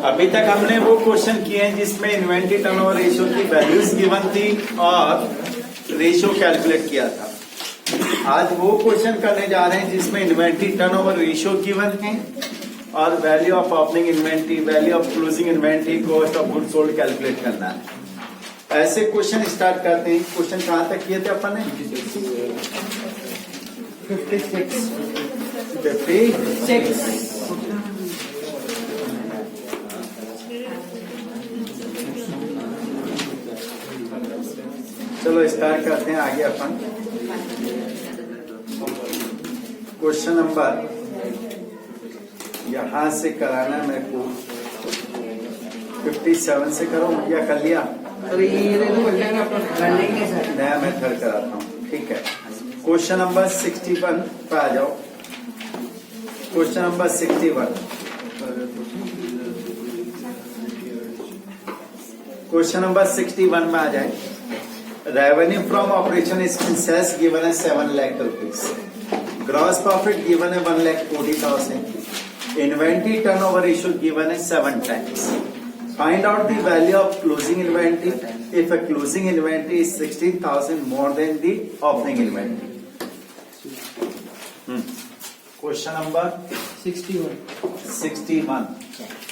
अभी तक हमने वो क्वेश्चन किए हैं जिसमें इन्वेंटरी टर्नओवर रेशियो की वैल्यूज गिवन थी और रेशियो कैलकुलेट किया था। आज वो क्वेश्चन करने जा रहे हैं जिसमें इन्वेंटरी टर्नओवर रेशियो गिवन है और value of opening inventory, value of closing inventory, cost of goods sold calculate करना है। ऐसे क्वेश्चन स्टार्ट करते हैं। क्वेश्चन कहां तक किए थे अपन ने? 56। चलो स्टार्ट करते हैं आगे अपन। क्वेश्चन नंबर यहां से कराना मेरे को 57 से करो या कर लिया? नया मेथड कराता हूँ, ठीक है। क्वेश्चन नंबर 61 पे आ जाओ। Question number 61। क्वेश्चन नंबर 61 में आ जाए। Revenue from operation expenses given है 7 lakh rupees. Gross profit given है 1,40,000। इन्वेंट्री टर्नओवर रेशियो गिवन है 7 times। Find out the value of closing inventory if a closing inventory is 16,000 more than the opening inventory. Question number 61।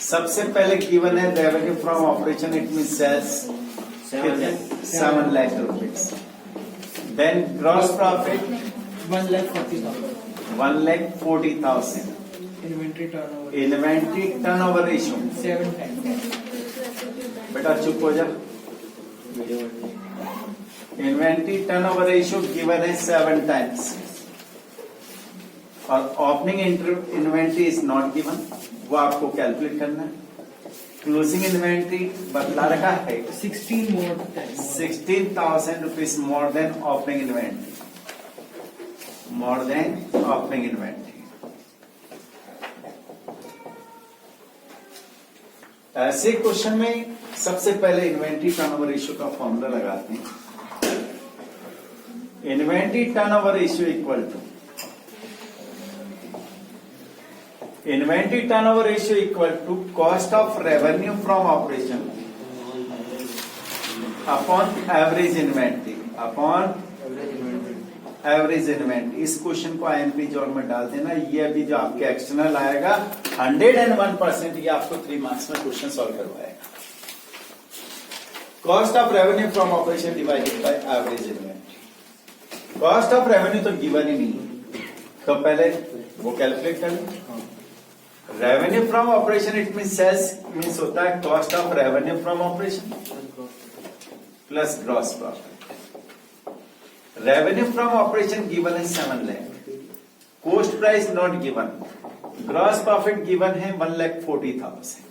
सबसे पहले given है revenue from operation, it mean sales 7 lakh rupees. Then gross profit 1,40,000। Inventory turnover ratio 7 times। बेटा चुप हो जा। Inventory turnover ratio given है 7 times और opening inventory is not given, वो आपको कैलकुलेट करना है। क्लोजिंग इन्वेंट्री बतला रखा है 16,000 rupees more than opening inventory, more than opening inventory. ऐसे क्वेश्चन में सबसे पहले इन्वेंट्री टर्नओवर रेशियो का फॉर्मूला लगाते हैं। Inventory turnover ratio equal to cost of revenue from operation upon average inventory, average inventory. इस क्वेश्चन को आईएमपी जोन में डाल देना। ये अभी जो आपके एक्सटर्नल आएगा 101%, ये आपको 3 मार्क्स में क्वेश्चन सॉल्व करवाएगा। Cost of revenue from operation divided by average inventory. Cost of revenue तो गिवन ही नहीं, तो पहले वो कैलकुलेट कर लो। Revenue from operation it mean sales, means होता है cost of revenue from operation plus gross profit. Revenue from operation given है 7 lakh, cost price not given, gross profit given है 1,40,000।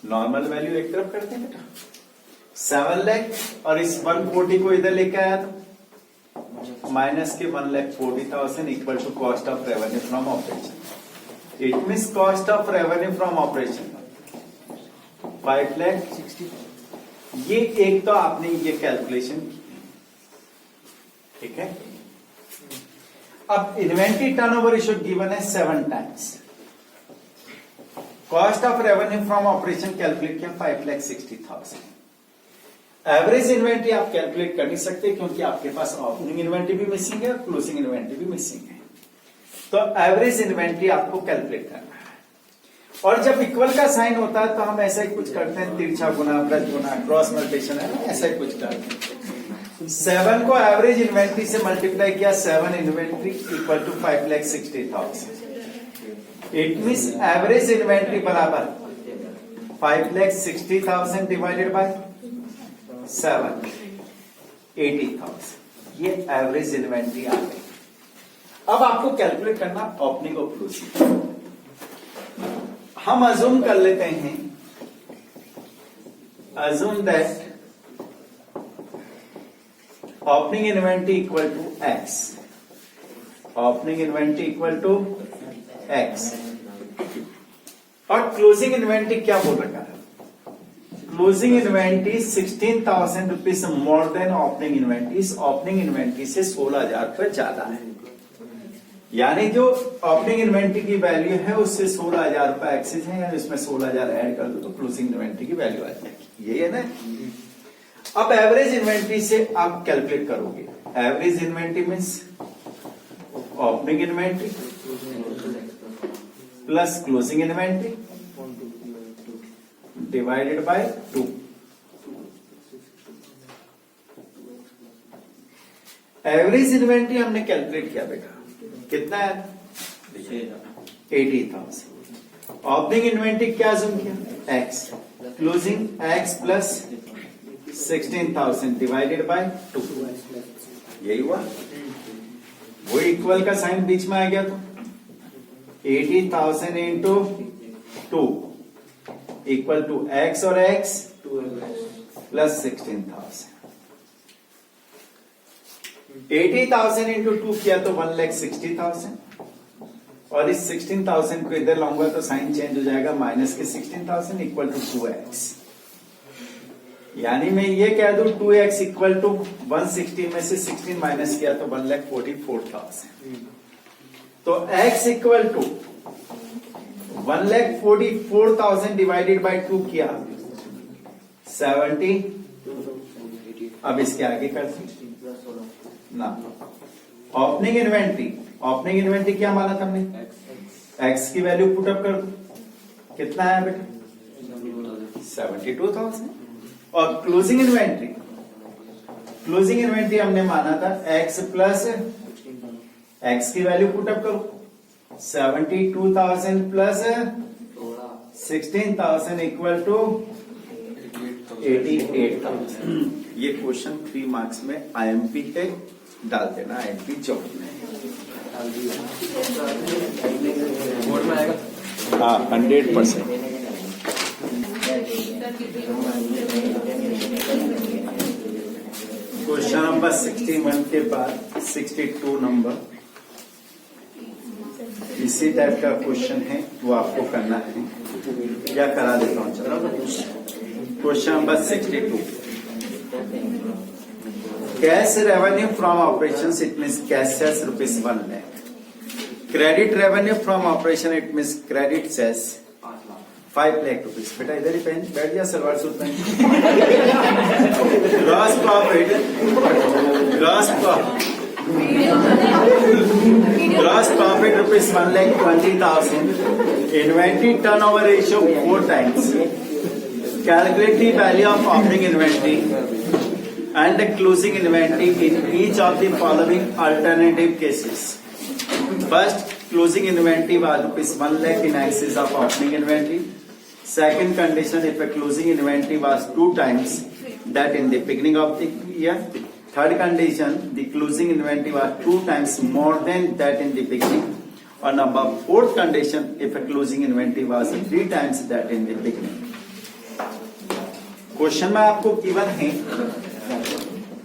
नॉर्मल वैल्यू एक तरफ करते हैं बेटा, 7 लाख और इस 140 को इधर लेके आया तो माइनस के 1,40,000 equal to cost of revenue from operation. It means cost of revenue from operation 5,60,000। ये एक तो आपने ये कैलकुलेशन की, ठीक है। अब इन्वेंट्री टर्नओवर रेशियो गिवन है 7 times। Cost of revenue from operation calculate किया 5,60,000। एवरेज इन्वेंट्री आप कैलकुलेट कर नहीं सकते क्योंकि आपके पास ओपनिंग इन्वेंट्री भी मिसिंग है और क्लोजिंग इन्वेंट्री भी मिसिंग है, तो एवरेज इन्वेंट्री आपको कैलकुलेट करना है। और जब इक्वल का साइन होता है तो हम ऐसा ही कुछ करते हैं, तिरछा गुना, वृत्त गुना, क्रॉस मल्टीप्लिकेशन है ना, ऐसा ही कुछ करते हैं। 7 को एवरेज इन्वेंट्री से मल्टीप्लाई किया, 7 inventory equal to 5,60,000। It means average inventory बराबर 5,60,000 डिवाइडेड बाय 7, 80,000। ये एवरेज इन्वेंट्री आ गई। अब आपको कैलकुलेट करना ओपनिंग और क्लोजिंग। हम अज्यूम कर लेते हैं, assume that opening inventory equal to x, opening inventory equal to x और क्लोजिंग इन्वेंट्री क्या बोल रखा है? Closing inventory 16,000 rupees more than opening inventory. इस ओपनिंग इन्वेंट्री से 16,000 रुपए ज्यादा है। यानी जो ओपनिंग इन्वेंट्री की वैल्यू है उससे 16,000 रुपए एक्सेस है, यानी उसमें 16,000 ऐड कर दो तो क्लोजिंग इन्वेंट्री की वैल्यू आ जाएगी। यही है ना। अब एवरेज इन्वेंट्री से आप कैलकुलेट करोगे। Average inventory means opening inventory plus closing inventory divided by 2। Average inventory हमने कैलकुलेट किया बेटा, कितना है? 80,000। ओपनिंग इन्वेंट्री क्या अज्यूम किया? X. Closing x plus 16,000 divided by 2। यही हुआ। वो इक्वल का साइन बीच में आ गया तो 80,000 इंटू 2 इक्वल टू एक्स और एक्स प्लस 16,000। 80,000 इंटू 2 किया तो 1,60,000 और इस 16,000 को इधर लाऊंगा तो साइन चेंज हो जाएगा, माइनस के 16,000 इक्वल टू 2x। यानी मैं ये कह दूं 2x इक्वल टू 160 में से 16 माइनस किया तो 1,44,000। तो x equal to 1,44,000 divided by 2 किया 70। अब इसके आगे कर ना। ओपनिंग इन्वेंट्री क्या माना था हमने? एक्स की वैल्यू पुटअप कर दो, कितना है बेटा? 72,000। और क्लोजिंग इन्वेंट्री हमने माना था एक्स प्लस एक्स की वैल्यू पुटअप करो, 72,000 प्लस 16,000 इक्वल टू 88,000। ये क्वेश्चन 3 मार्क्स में आईएमपी है, डाल देना आईएमपी जॉब में। बोर्ड में आएगा। हाँ 100%। क्वेश्चन नंबर 61 के बाद 62 नंबर इसी टाइप का क्वेश्चन है, वो आपको करना है या करा देता हूं। चलो question number 62। Cash revenue from operation it means cash sales ₹1 lakh। Credit revenue from operation it means credit sales 5 lakh rupees. बेटा इधर ही पहन बैठ जा, सलवार सूट पहन। Gross profit ₹1,20,000। Inventory turnover ratio 4 times। Calculate the value of opening inventory and the closing inventory in each of the following alternative cases. First, closing inventory was ₹1 lakh in excess of opening inventory. Second condition, if a closing inventory was 2 times that in the beginning of the year. Third condition, the closing inventory was 2 times more than that in the beginning. और number 4th condition, if a closing inventory was 3 times that in the beginning. Question में आपको given है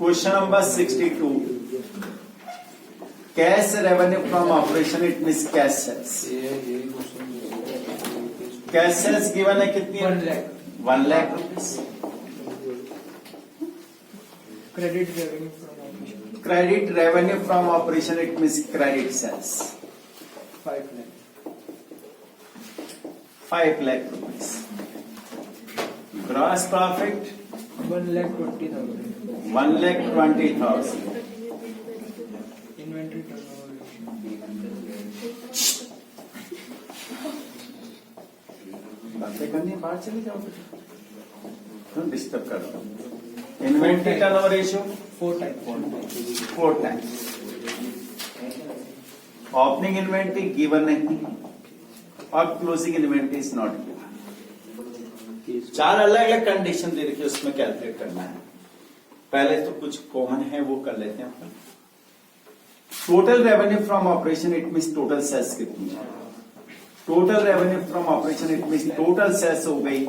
question number 62। Cash revenue from operation it means cash sales. Cash sales given है कितनी? 1 lakh rupees. Credit revenue from operation it means credit sales 5 lakh rupees. Gross profit 1,20,000। 1,20,000। Inventory turnover बातें करनी है, बाहर चले जाओ, तुम डिस्टर्ब कर रहा हूँ। Inventory turnover ratio 4 times। Opening inventory given नहीं और closing inventory is not given. 4 अलग अलग कंडीशन दे रखी है, उसमें कैलकुलेट करना है। पहले तो कुछ कॉमन है वो कर लेते हैं। Total revenue from operation it means total sales कितनी है? Total revenue from operation it means total sales हो गई।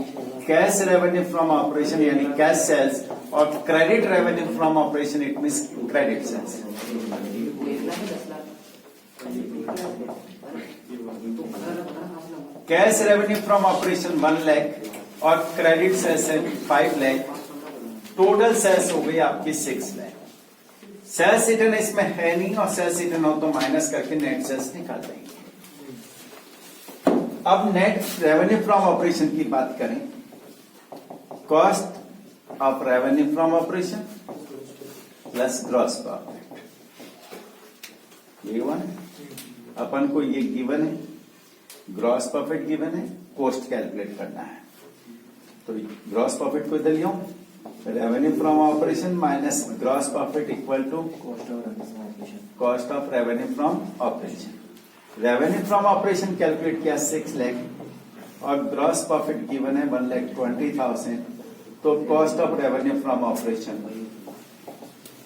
कैश रेवेन्यू फ्रॉम ऑपरेशन यानी कैश सेल्स, और credit revenue from operation it means credit sales. Cash revenue from operation 1 lakh और credit sales है 5 lakh. Total sales हो गई आपकी 6 लाख। सेल्स रिटर्न इसमें है नहीं, और सेल्स रिटर्न हो तो माइनस करके नेट सेल्स निकाल देंगे। अब नेट रेवेन्यू फ्रॉम ऑपरेशन की बात करें, cost of revenue from operation plus gross profit, given है अपन को, ये गिवन है, ग्रॉस प्रॉफिट गिवन है, कॉस्ट कैलकुलेट करना है। तो ग्रॉस प्रॉफिट को इधर लियो, revenue from operation minus gross profit equal to cost of revenue from operation. Revenue from operation calculate किया 6 लाख और ग्रॉस प्रॉफिट गिवन है 1,20,000। तो cost of revenue from operation,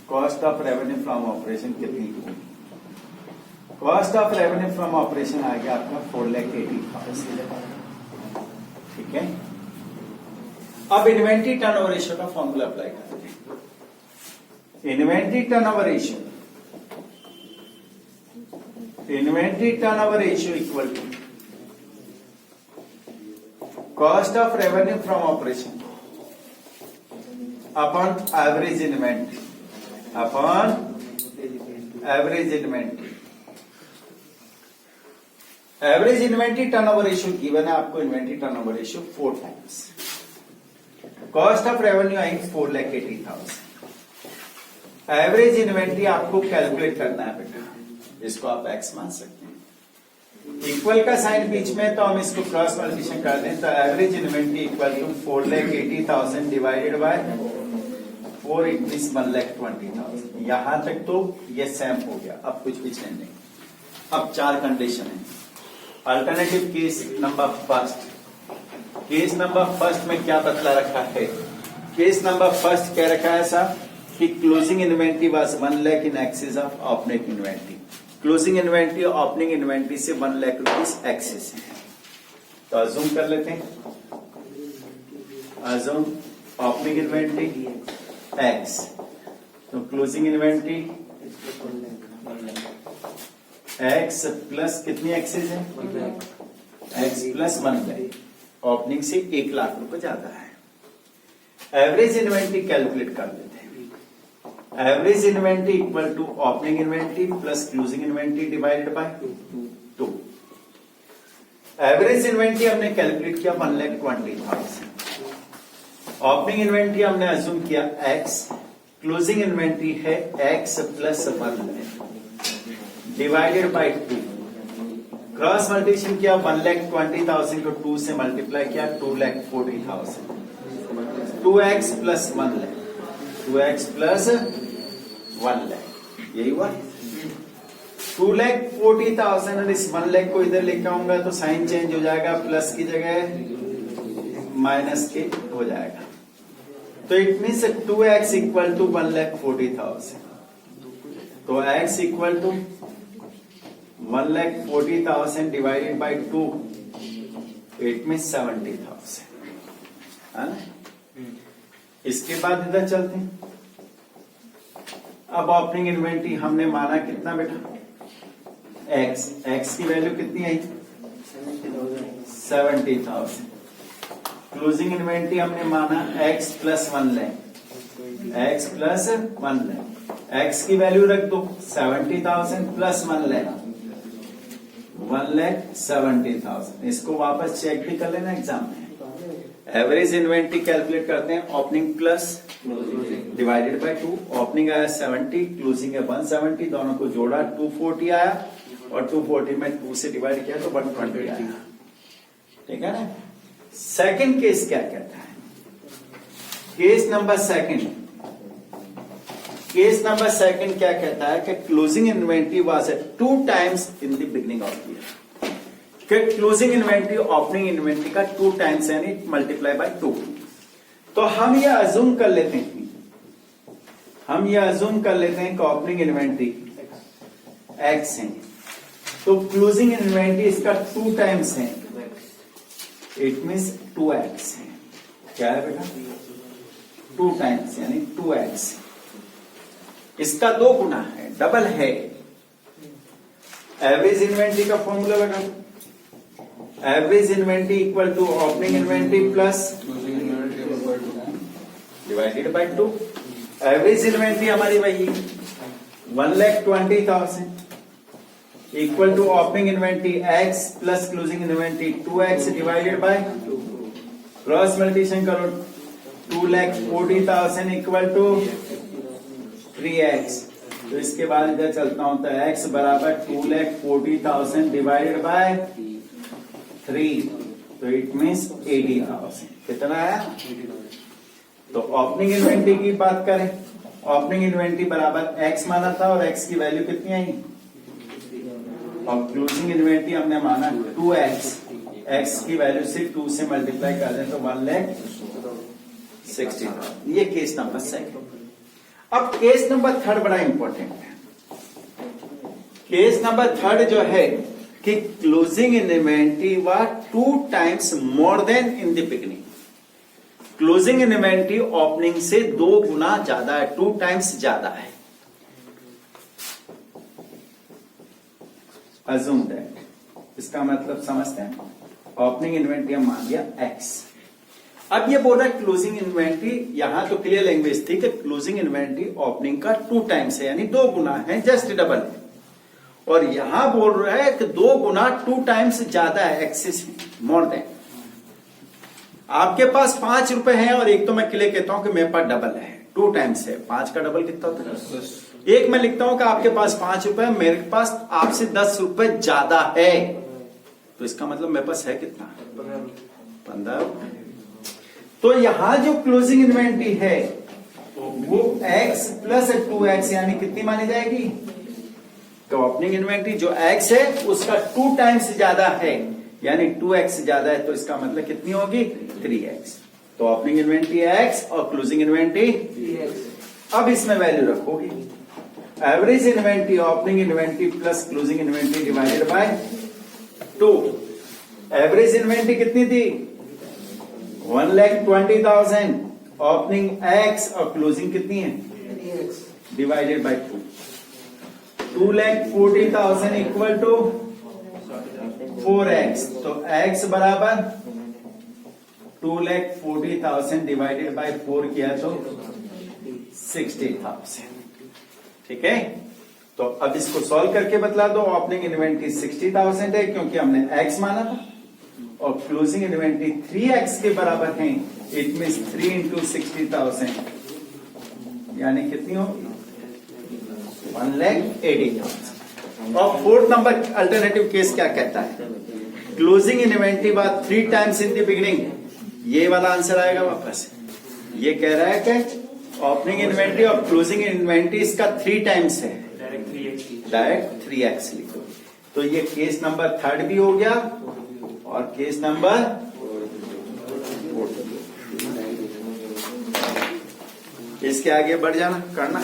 cost of revenue from operation कितनी होगी? Cost of revenue from operation आ गया आपका 4,80,000। ठीक है, अब इन्वेंट्री टर्नओवर रेशियो का फॉर्मूला अप्लाई करते हैं। Inventory turnover ratio, inventory turnover ratio equal to cost of revenue from operation upon average inventory, upon average inventory. Average inventory turnover ratio given है आपको, inventory turnover ratio 4 times. Cost of revenue I 4,80,000। Average inventory आपको calculate करना है बेटा, इसको आप x मान सकते हैं। इक्वल का साइन बीच में, तो हम इसको क्रॉस मल्टीप्लिकेशन कर दें, तो average inventory equal to 4,80,000 divided by 4, it means 1,20,000। यहां तक तो ये सेम हो गया, अब कुछ भी चेंज नहीं। अब 4 कंडीशन है। Alternative case number first, case number first में क्या बतला रखा है? केस नंबर फर्स्ट कह रखा है साहब कि closing inventory was 1 lakh in excess of opening inventory. Closing inventory opening inventory से 1 लाख रुपीज एक्सेस है। तो अज्यूम कर लेते हैं, अज्यूम ओपनिंग इन्वेंट्री एक्स, तो क्लोजिंग इन्वेंट्री एक्स प्लस कितनी एक्सेस है? X plus 1 lakh. ओपनिंग से 1 लाख रुपए ज्यादा है। एवरेज इन्वेंट्री कैलकुलेट कर लेते हैं। Average inventory equal to opening inventory plus closing inventory divided by 2। Average inventory हमने कैलकुलेट किया 1,20,000। ओपनिंग इन्वेंट्री हमने अज्यूम किया एक्स, क्लोजिंग इन्वेंट्री है x plus 1 lakh divided by 2। Cross multiplication किया 1,20,000 को 2 से मल्टीप्लाई किया 2,40,000। 2x plus 1 lakh, 2x plus 1 lakh, यही हुआ। 2,40,000 और इस 1 लाख को इधर लेके आऊंगा तो साइन चेंज हो जाएगा, प्लस की जगह माइनस के हो जाएगा। तो it means 2x equal to 1,40,000। तो x equal to 1,40,000 divided by 2, it means 70,000, है ना। इसके बाद इधर चलते हैं। अब ओपनिंग इन्वेंट्री हमने माना कितना बेटा? एक्स, एक्स की वैल्यू कितनी आई? 70,000। क्लोजिंग इन्वेंट्री हमने माना x plus 1 lakh, x plus 1 lakh. X की वैल्यू रख दो 70,000 प्लस 1 लाख, 1,70,000। इसको वापस चेक भी कर लेना एग्जाम में। एवरेज इन्वेंट्री कैलकुलेट करते हैं, opening plus divided by 2। Opening आया 70, क्लोजिंग है 170, दोनों को जोड़ा 240 आया, और 240 में 2 से डिवाइड किया तो 120 आया। ठीक है ना। सेकंड केस क्या कहता है? Case number second, case number second क्या कहता है कि closing inventory was at 2 times in the beginning of year. Closing inventory opening inventory का 2 टाइम्स यानी मल्टीप्लाई बाय 2। तो हम ये अज्यूम कर लेते हैं, हम ये अज्यूम कर लेते हैं कि ओपनिंग इन्वेंट्री एक्स है, तो क्लोजिंग इन्वेंट्री इसका 2 टाइम्स है, इट मीन्स 2x है। क्या है बेटा? 2 टाइम्स यानी 2x। इसका 2 गुना है, डबल है। एवरेज इन्वेंट्री का फॉर्मूला लगा, average inventory equal to opening inventory plus divided by 2। Average inventory हमारी वही 1,20,000 equal to opening inventory x plus closing inventory 2x divided by cross multiplication करो 2,40,000 इक्वल टू 3x। तो इसके बाद इधर चलता हूं तो x बराबर 2,40,000 डिवाइडेड बाय 3, तो इट मीन्स 80,000। कितना आया? तो ओपनिंग इन्वेंटरी की बात करें, ओपनिंग इन्वेंटरी बराबर x माना था और x की वैल्यू कितनी आई, और क्लोजिंग इन्वेंटरी हमने माना 2x, x की वैल्यू से 2 से मल्टीप्लाई कर दें तो 1,60,000। ये केस नंबर सेकंड। अब केस नंबर थर्ड बड़ा इंपॉर्टेंट है। केस नंबर थर्ड जो है कि closing inventory was 2 times more then in the beginning. Closing inventory opening से 2 गुना ज्यादा है, 2 times ज्यादा है। अज्यूम दैट, इसका मतलब समझते हैं। ओपनिंग इन्वेंटरी हम मान लिया x। अब ये बोल रहा है क्लोजिंग इन्वेंटरी, यहां तो क्लियर लैंग्वेज थी कि क्लोजिंग इन्वेंटरी ओपनिंग का 2 times है, यानी 2 गुना है, जस्ट डबल है। और यहां बोल रहा है कि 2 गुना 2 times ज्यादा है, एक्सिस मोर देन। आपके पास 5 रुपए हैं और एक तो मैं क्लियर कहता हूं कि मेरे पास डबल है, 2 times है। 5 का डबल कितना होता है? एक मैं लिखता हूं कि आपके पास 5 रुपए, मेरे पास आपसे 10 रुपए ज्यादा है, तो इसका मतलब मेरे पास है कितना? 15 रुपए। तो यहां जो क्लोजिंग इन्वेंटरी है वो x प्लस 2x यानी कितनी मानी जाएगी? तो ओपनिंग इन्वेंटरी जो x है उसका 2 times ज्यादा है, यानी 2x ज्यादा है, तो इसका मतलब कितनी होगी? 3x। तो ओपनिंग इन्वेंटरी x और क्लोजिंग इन्वेंटरी 3x। अब इसमें वैल्यू रखोगे, average inventory opening inventory plus closing inventory divided by 2। Average inventory कितनी थी? 1,20,000। ओपनिंग x और क्लोजिंग कितनी है? 3x divided by 2। 2,40,000 equal to 4x। तो x बराबर 2,40,000 डिवाइडेड बाय 4 किया तो 60,000। ठीक है, तो अब इसको सॉल्व करके बतला दो। ओपनिंग इन्वेंटरी 60,000 है क्योंकि हमने x माना था, और क्लोजिंग इन्वेंटरी 3x के बराबर है, इट मीन्स 3 into 60,000 यानी कितनी होगी? 1,80,000। और 4th नंबर अल्टरनेटिव केस क्या कहता है? क्लोजिंग इन्वेंटरी बात 3 times इन द बिगिनिंग, ये वाला आंसर आएगा वापस। ये कह रहा है कि ओपनिंग इन्वेंटरी और क्लोजिंग इन्वेंटरी इसका 3 times है, डायरेक्ट 3x लिखो। तो ये केस नंबर 3 भी हो गया और केस नंबर 4। इसके आगे बढ़ जाना, करना।